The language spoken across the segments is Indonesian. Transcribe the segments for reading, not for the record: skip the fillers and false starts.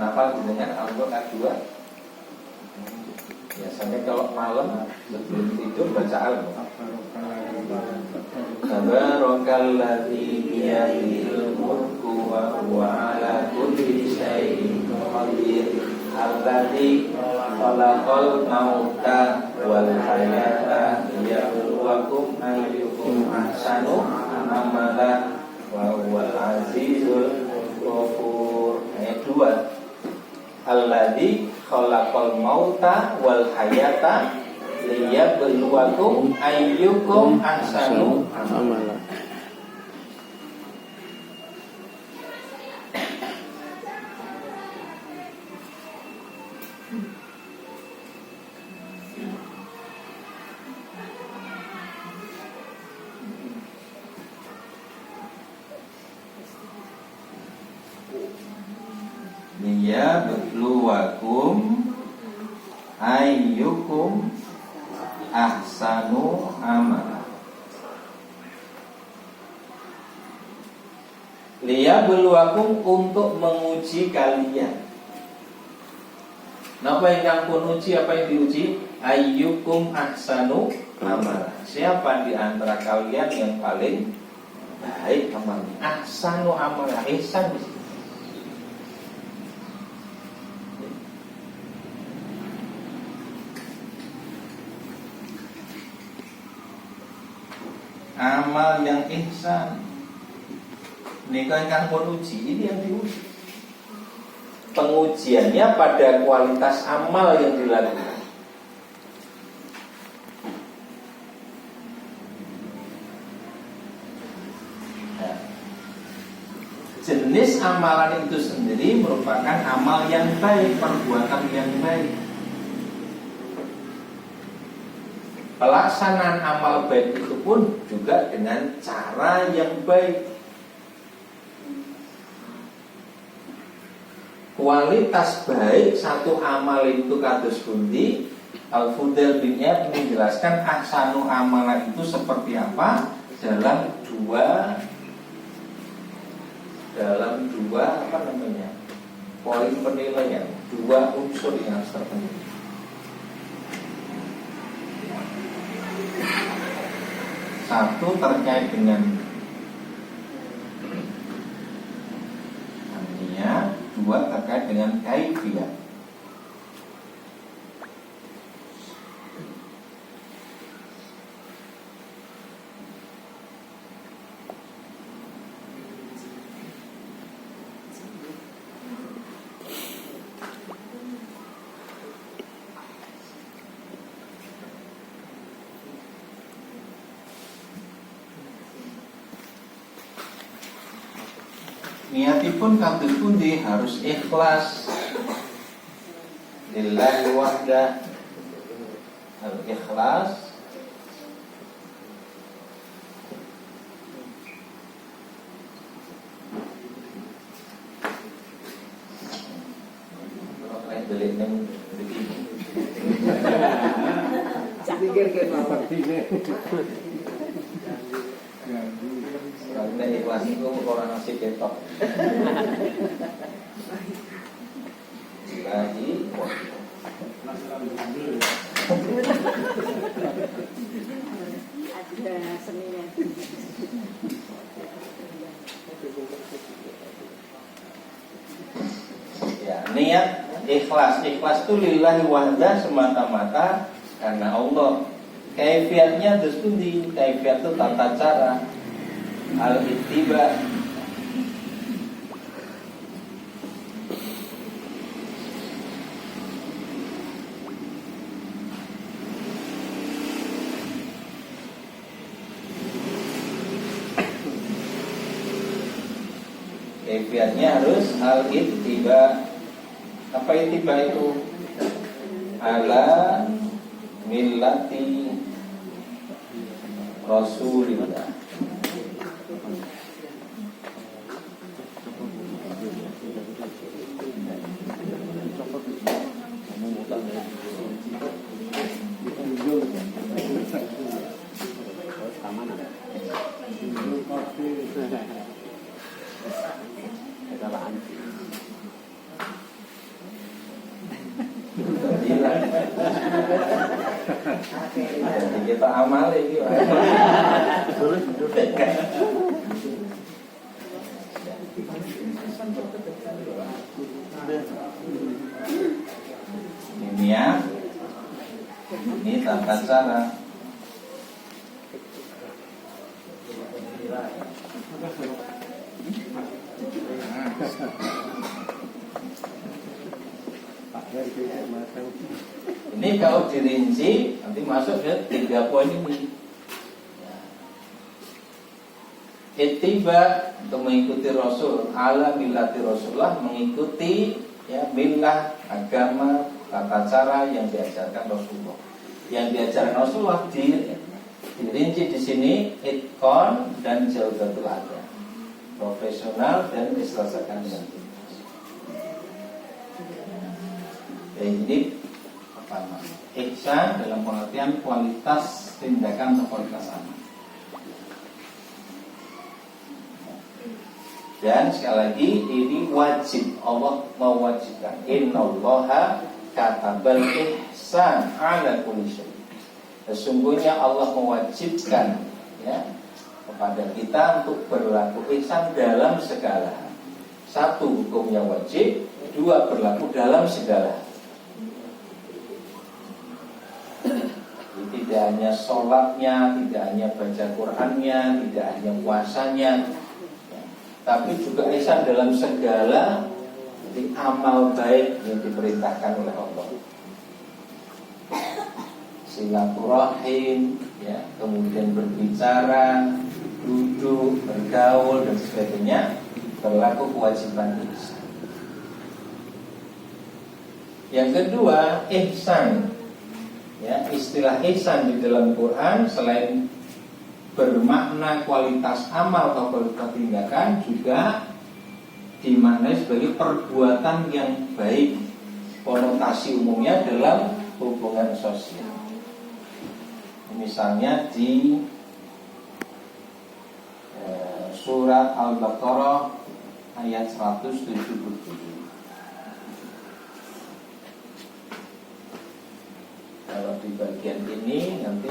Kenapa dengan Al-Quran 2? Biasanya kalau malam sebelum tidur baca Al-Quran. Tabarakalladzi biyadihil mulku wa huwa ala kulli syai'in qadir. Alladzi khalaqal mauta wal hayata liyabluwakum ayyukum ahsanu amala wa huwal azizul ghafur. Ayat 2. Alladzi khalaqal mauta wal hayata liyabluwakum ayyukum ahsanu amala. Liyabluwakum ayyukum ahsanu amala. Liyabluwakum untuk menguji kalian. Napa yang pun uji, apa yang diuji? Ayyukum ahsanu amala. Siapa di antara kalian yang paling baik amalnya? Ahsanu amala, ihsan di sini. Amal yang ihsan. Ini kan pun uji, ini yang diuji. Pengujiannya pada kualitas amal yang dilakukan. Nah, jenis amalan itu sendiri merupakan amal yang baik, perbuatan yang baik. Pelaksanaan amal baik itu pun juga dengan cara yang baik. Kualitas baik satu amal itu kados pundi? Al-Fudail bin Iyad menjelaskan ahsanu amalan itu seperti apa dalam dua poin penilaian, dua unsur yang harus terpenuhi. Satu terkait dengan niat, dua terkait dengan kaifiyah. Niatipun kados pundi? Harus ikhlas lillahi wahdah. Al-ikhlas delik nang begini. Pikir ke seperti ini. Karena ikhlas itu orang nasi ketok. Lagi ada seninya. Ya, niat ikhlas itu lillahi wahdah, semata-mata karena Allah. Kaifiatnya terus pundi? Kaifiat itu tata cara al-ittiba. Kaifiatnya harus al-ittiba. Apa ittiba itu? Ala millati Rasulillah. Jadi kita amal iki. Ini ya. Ini tata cara. Ini kalau dirinci nanti masuk ke 3 poin ini. Ittiba untuk mengikuti Rasul, ala millati Rasulullah, mengikuti ya millah agama tata cara yang diajarkan Rasulullah. Yang diajarkan Rasulullah dirinci di sini itqan dan jaudatul adab, profesional dan diselesaikan dengan tuntas. Jadi pertama, ihsan dalam pengertian kualitas tindakan atau kualitas amal. Dan sekali lagi ini wajib, Allah mewajibkan. Innallaha katabal ihsan ala kulli syai'. Sesungguhnya Allah mewajibkan ya kepada kita untuk berlaku ihsan dalam segala hal. 1, hukumnya wajib. 2, berlaku dalam segala hal. Tidak hanya sholatnya, tidak hanya baca Qur'annya, tidak hanya puasanya, tapi juga ihsan dalam segala amal baik yang diperintahkan oleh Allah. Silaturahim, ya, kemudian berbicara, duduk, bergaul dan sebagainya, berlaku kewajiban ihsan. Yang kedua, ihsan. Ya, istilah ihsan di dalam Quran selain bermakna kualitas amal atau kualitas tindakan, juga dimaknai sebagai perbuatan yang baik. Konotasi umumnya dalam hubungan sosial. Misalnya di surat Al-Baqarah ayat 177. Kalau di bagian ini nanti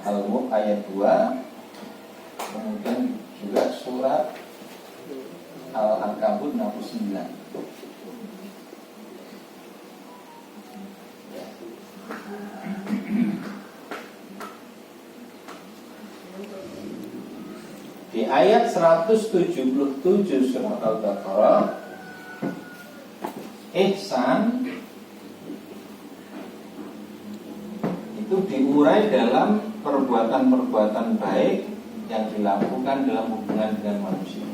Al-Mulk ayat 2, kemudian juga surat Al-Ankabut 69. Di ayat 177 surat Al-Baqarah, ihsan itu diurai dalam perbuatan-perbuatan baik yang dilakukan dalam hubungan dengan manusia.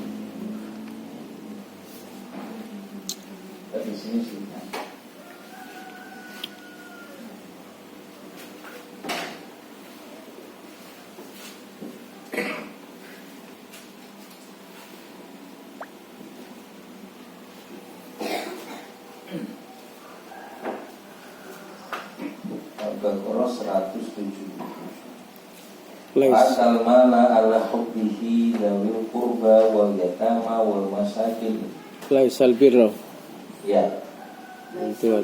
Dari sini sudah. Al-Baqarah 170. Asal mana ala hubbihi dawil qurba wal yatama wal masakin. Laisal birra. Ya. Itu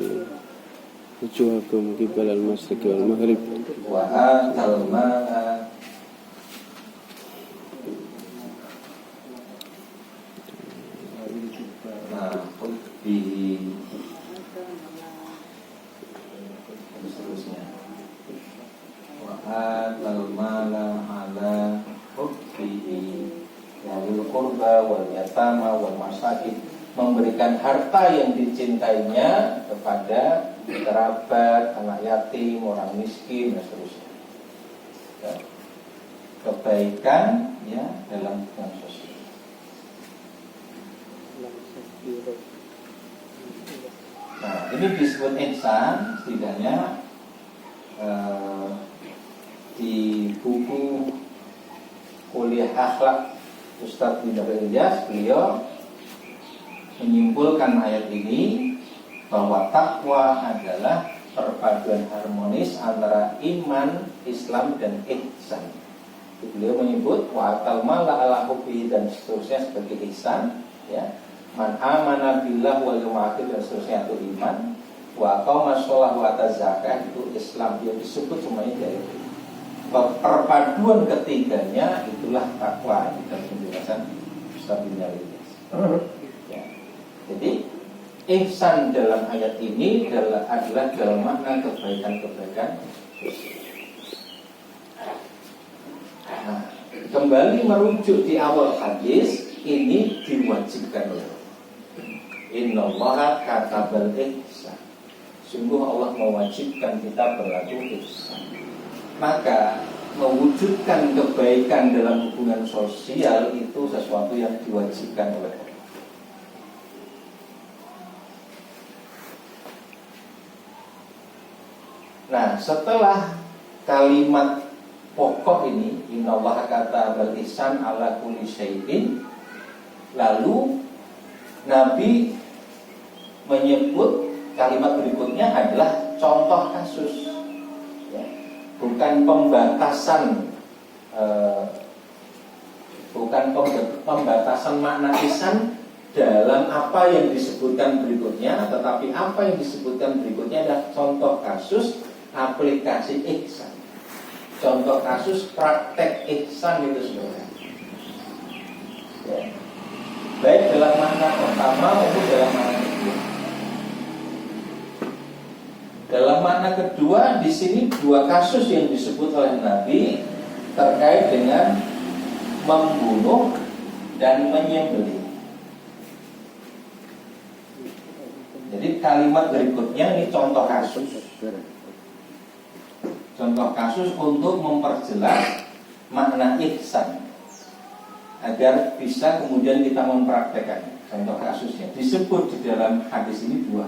wujuhakum qibala al-masyriq wal maghrib. Wa atal mana hubbihi seterusnya. Wa atal mala ala hubbihi dawil qurba wal yatama wal masakin, memberikan harta yang dicintainya kepada kerabat, anak yatim, orang miskin dan seterusnya. Ya. Kebaikan ya dalam hubungan sosial. Nah, ini disebut ihsan setidaknya di buku kuliah akhlak Ustadz Bidar Ilyas, beliau menyimpulkan ayat ini bahwa takwa adalah perpaduan harmonis antara iman, Islam dan ihsan. Beliau menyebut wa atal mala ala hubbi dan seterusnya sebagai ihsan, ya. Man amana billah wal yawmil akhir dan seterusnya itu iman. Wa aqama sholah wa ata zakat itu Islam. Yang disebut semuanya dari itu. Perpaduan ketiganya itulah takwa dan penjelasan stabilitas. Ya. Jadi ihsan dalam ayat ini adalah dalam makna kebaikan-kebaikan. Nah, kembali merujuk di awal hadis, ini diwajibkan oleh Allah. Innallaha katabal ihsan. Sungguh Allah mewajibkan kita berlaku ihsan. Maka mewujudkan kebaikan dalam hubungan sosial itu sesuatu yang diwajibkan oleh Allah. Nah, setelah kalimat pokok ini, innallaha katabal ihsan ala kulli syai'in, lalu Nabi menyebut kalimat berikutnya adalah contoh kasus, ya. Bukan pembatasan, pembatasan makna ihsan dalam apa yang disebutkan berikutnya, tetapi apa yang disebutkan berikutnya adalah contoh kasus aplikasi ihsan, contoh kasus praktek ihsan itu sebenarnya. Ya. Baik dalam makna pertama maupun dalam makna kedua. Dalam makna kedua, di sini dua kasus yang disebut oleh Nabi terkait dengan membunuh dan menyembelih. Jadi kalimat berikutnya ini contoh kasus. Contoh kasus untuk memperjelas makna ihsan agar bisa kemudian kita mempraktekkan. Contoh kasusnya disebut di dalam hadis ini dua.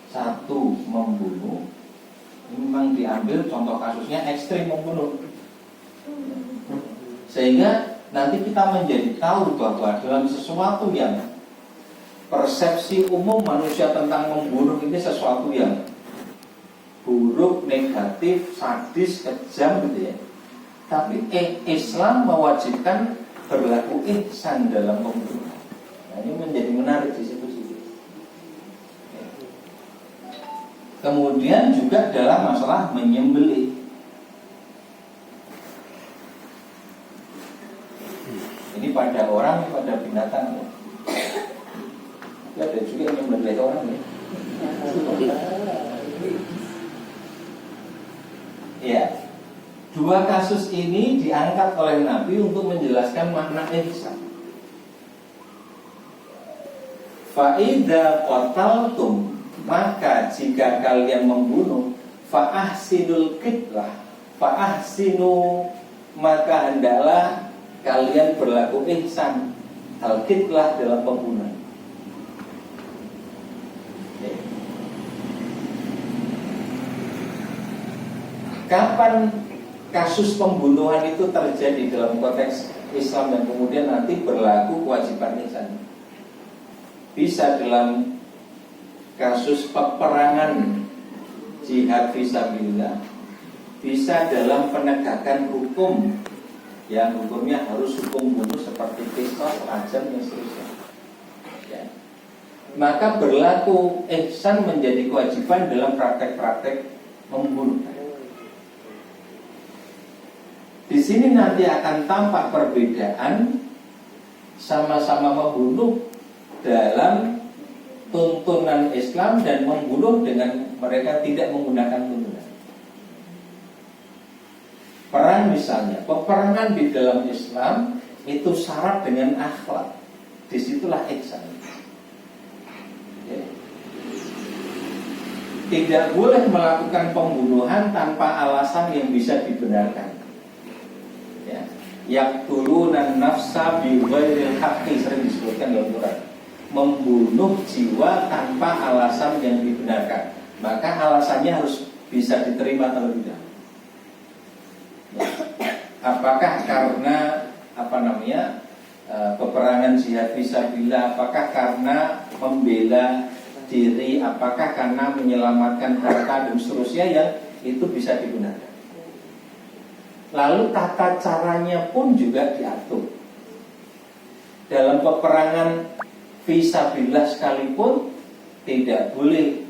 Satu, membunuh. Ini memang diambil contoh kasusnya ekstrim membunuh, sehingga nanti kita menjadi tahu bahwa dalam sesuatu yang persepsi umum manusia tentang membunuh ini sesuatu yang buruk, negatif, sadis, kejam gitu ya. Tapi Islam mewajibkan berlaku ihsan dalam membunuh. Nah, ini menjadi menarik di situ. Kemudian juga dalam masalah menyembelih. Ini pada orang, pada binatang ya. Ada juga yang menyembelih orang ya. Ya, dua kasus ini diangkat oleh Nabi untuk menjelaskan makna ihsan. Fa'idha qataltum, maka jika kalian membunuh, fa'ahsinul qitlah, fa'ahsinu, maka hendaklah kalian berlaku ihsan. Al-qitlah dalam pembunuhan. Kapan kasus pembunuhan itu terjadi dalam konteks Islam dan kemudian nanti berlaku kewajiban ihsan? Bisa dalam kasus peperangan jihad fisabilillah, bisa dalam penegakan hukum yang hukumnya harus hukum bunuh seperti qisas, rajam dan seterusnya. Ya. Maka berlaku ihsan menjadi kewajiban dalam praktek-praktek membunuh. Di sini nanti akan tampak perbedaan sama-sama membunuh dalam tuntunan Islam dan membunuh dengan mereka tidak menggunakan tuntunan. Perang misalnya, peperangan di dalam Islam itu syarat dengan akhlak. Disitulah ihsan. Ya. Tidak boleh melakukan pembunuhan tanpa alasan yang bisa dibenarkan. Ya. Yaqtuluna nafsa bi ghairil haqqi, sering disebutkan dalam Quran. Membunuh jiwa tanpa alasan yang dibenarkan. Maka alasannya harus bisa diterima terlebih dahulu. Ya. Apakah karena peperangan jihad fisabilillah, apakah karena membela diri, apakah karena menyelamatkan harta dan seterusnya, yang itu bisa digunakan. Lalu tata caranya pun juga diatur. Dalam peperangan Fisabilillah sekalipun tidak boleh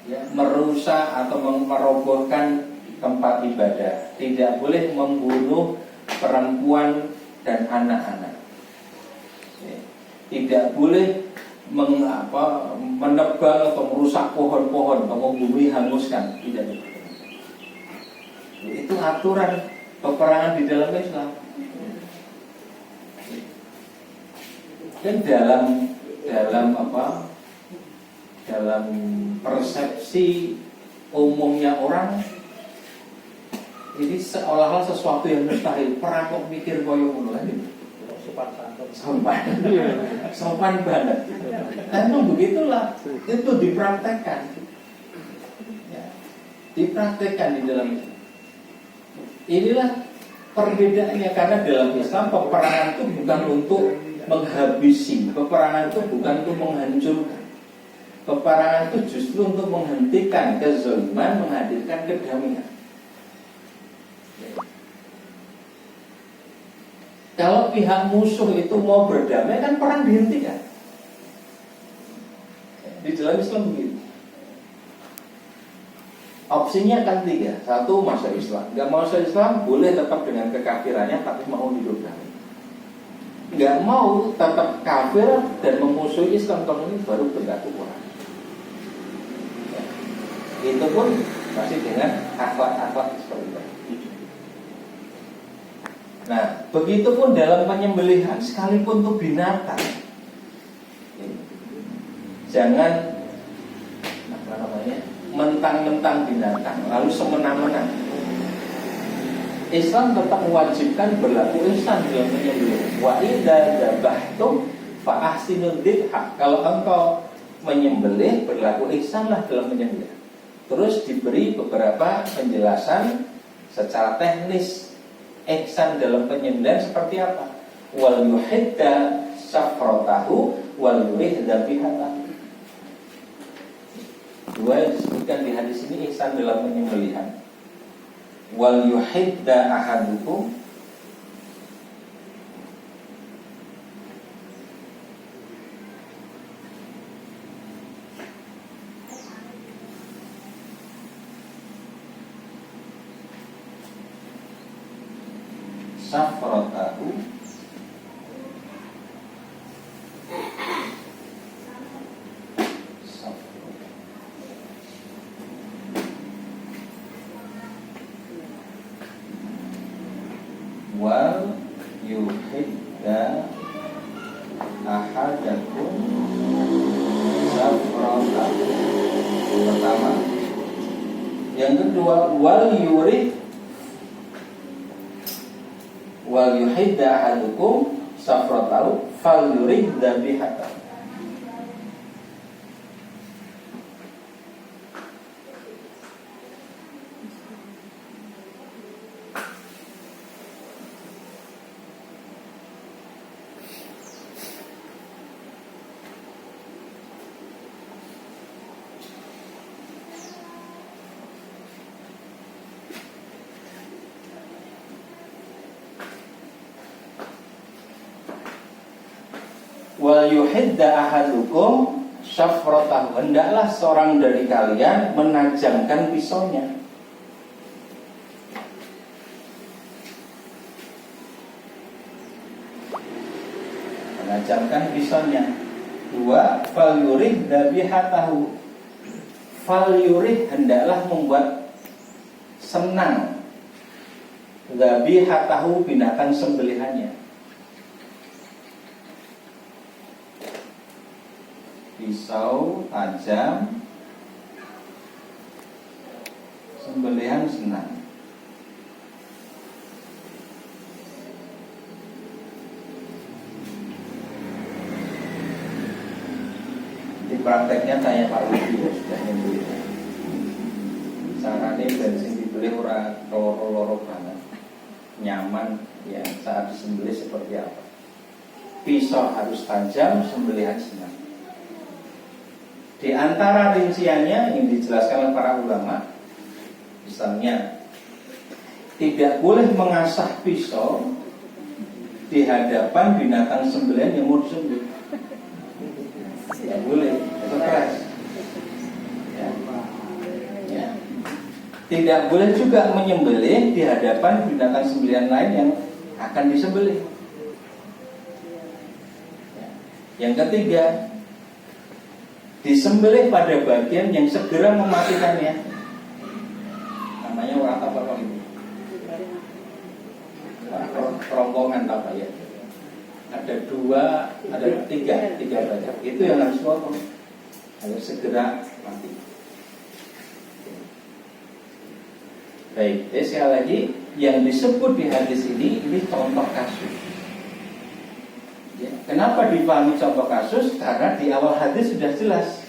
ya, merusak atau merobohkan tempat ibadah, tidak boleh membunuh perempuan dan anak-anak, ya, tidak boleh menebang atau merusak pohon-pohon atau membumi hanguskan, tidak boleh. Itu aturan peperangan di dalam Islam. Dan dalam persepsi umumnya orang ini seolah-olah sesuatu yang mustahil. Perang kok mikir koyo ngono kan itu. Sopan banget. Tapi begitulah, itu dipraktekkan. Ya, dipraktekkan di dalam Islam. Inilah perbedaannya, karena dalam Islam peperangan itu bukan untuk menghabisi, peperangan itu bukan untuk menghancurkan. Peperangan itu justru untuk menghentikan kezaliman, menghadirkan kedamaian. Kalau pihak musuh itu mau berdamai, kan perang dihentikan. Di dalam Islam begitu. Opsinya kan 3. 1, masuk Islam. Gak mau masuk Islam, boleh tetap dengan kekafirannya, tapi mau hidup damai. Gak mau tetap kafir dan memusuhi Islam, kalau ini baru berlaku perang. Ya. Itu pun masih dengan akhlak-akhlak seperti itu. Nah, begitupun dalam penyembelihan, sekalipun itu binatang, jangan mentang-mentang binatang lalu semena-mena. Islam tetap mewajibkan berlaku ihsan dalam penyembelihan. Wa idza dzabhtum fa ahsinul dzibha. Kalau engkau menyembelih, berlaku ihsanlah dalam penyembelihan. Terus diberi beberapa penjelasan secara teknis ihsan dalam penyembelihan seperti apa. Wal yuhidda safratahu wal yuhidda bihatahu. Dua yang disebutkan di hadis ini ihsan dalam penyembelihan. Wal yuhidda ahadukum safratahu wal yuhidda ahadakum safratahu. Pertama. Yang kedua, wal yuhidda ahadukum safratahu fal yuridda bihatahu. Wal yuhidda ahadukum syafratahu. Hendaklah seorang dari kalian menajamkan pisaunya. Menajamkan pisaunya. 2, fal yurid dabihatahu. Fal yurid, hendaklah membuat senang dabihatahu, binatang sembelihannya. Pisau tajam, sembelihan senang. Di prakteknya tanya Pak Widi ya, sudah nyembeli. Caranya bensin dibeli ora loro-loro banget, nyaman ya saat disembelih seperti apa. Pisau harus tajam, sembelihan senang. Di antara rinciannya yang dijelaskan oleh para ulama, misalnya tidak boleh mengasah pisau di hadapan binatang sembelihan yang mau disembelih. Tidak boleh, itu keras. Ya. Ya. Tidak boleh juga menyembelih di hadapan binatang sembelihan lain yang akan disembelih. Ya. Yang ketiga, disembelih pada bagian yang segera mematikannya. Namanya urat apa kalau itu? Kerongkongan apa ya? Ada tiga bagian. Itu yang harus potong. Harus segera mati. Baik, sekali lagi yang disebut di hadis ini contoh kasus. Ya, kenapa dipahami contoh kasus? Karena di awal hadis sudah jelas.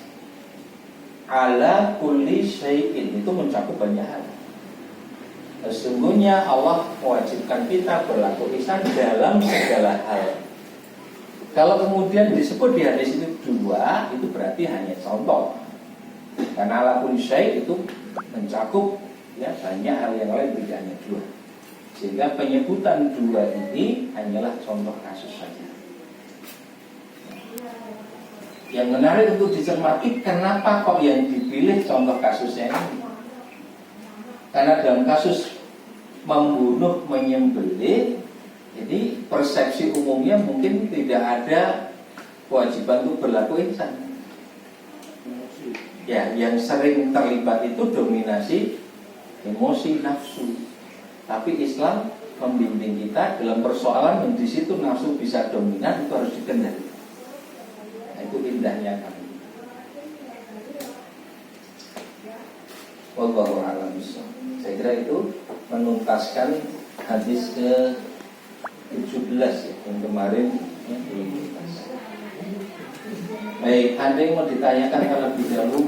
Ala kulli syai'in, itu mencakup banyak hal. Sesungguhnya Allah mewajibkan kita berlaku ihsan dalam segala hal. Kalau kemudian disebut di hadis itu dua, itu berarti hanya contoh. Karena ala kulli syai' itu mencakup ya banyak hal yang lain, tidak hanya dua. Sehingga penyebutan dua ini hanyalah contoh kasus saja. Yang menarik untuk dicermati, kenapa kok yang dipilih contoh kasusnya ini? Karena dalam kasus membunuh, menyembelih, jadi persepsi umumnya mungkin tidak ada kewajiban untuk berlaku ihsan. Ya, yang sering terlibat itu dominasi emosi, nafsu. Tapi Islam membimbing kita dalam persoalan yang di situ nafsu bisa dominan, itu harus dikendalikan. Nah, itu indahnya kami. Wallahu a'lam bishawab. Saya kira itu menuntaskan hadis ke-17 ya, yang kemarin ya, belum tuntas. Baik, ada yang mau ditanyakan terlebih dahulu?